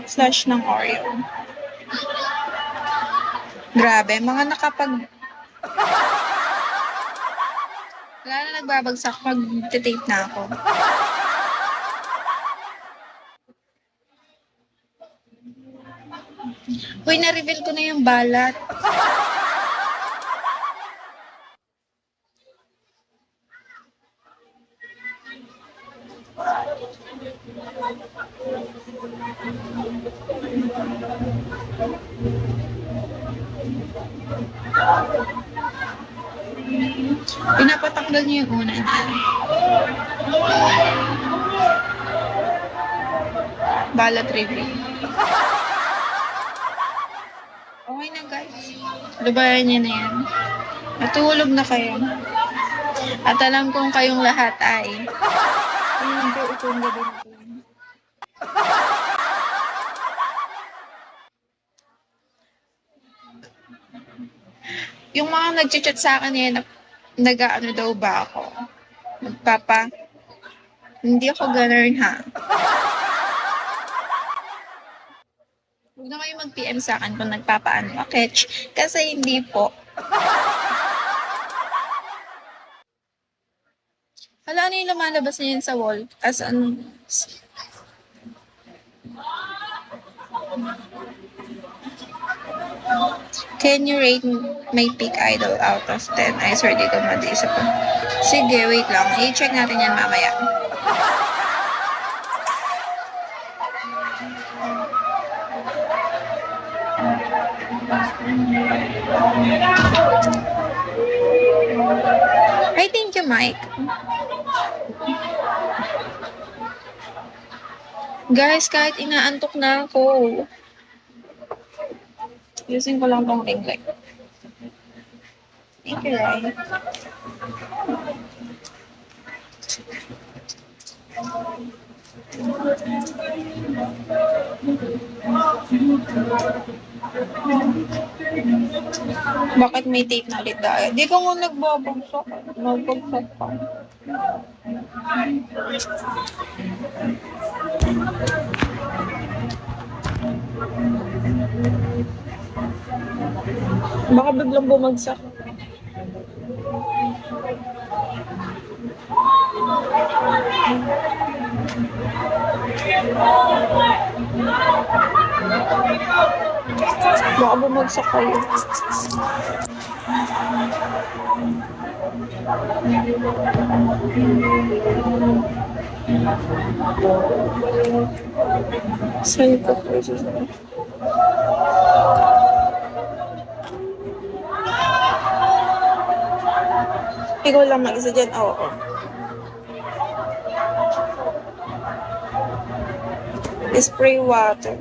flash ng Oreo. Grabe, mga wala na nagbabagsak, mag-tape na ako. Uy, na-reveal ko na yung balat. Pinapatanggal niyo yung una na. Balat reveal. Okay na guys. Lubayan niyo na yan. Natulog na kayo. At alam kong kayong lahat ay hindi itong gabi na yun. Yung mga nag-chat sa akin yan, nag-ano daw ba ako? Hindi ako ganun ha. Huwag na kayo mag-PM sa akin kung nagpapaano aketch. Kasi hindi po. Hala, ano yung lumalabas na yun sa wall? As ano? Can you rate my pick idol out of 10? I swear dito mag-isa pa. Sige, wait lang. I-check natin yan mamaya. Ay, thank you, Mike. Guys, kahit inaantok na ako. Using ko lang tong ring light. Thank you, Rai. Bakit may tape na ulit dahil? Di ko nga nagbabagsak. Nagbagsak pa. Baka biglang bumagsak. Baka bumagsak kayo. Saan ka po? Ikaw lang mag-isa dyan. Oo. Spray water.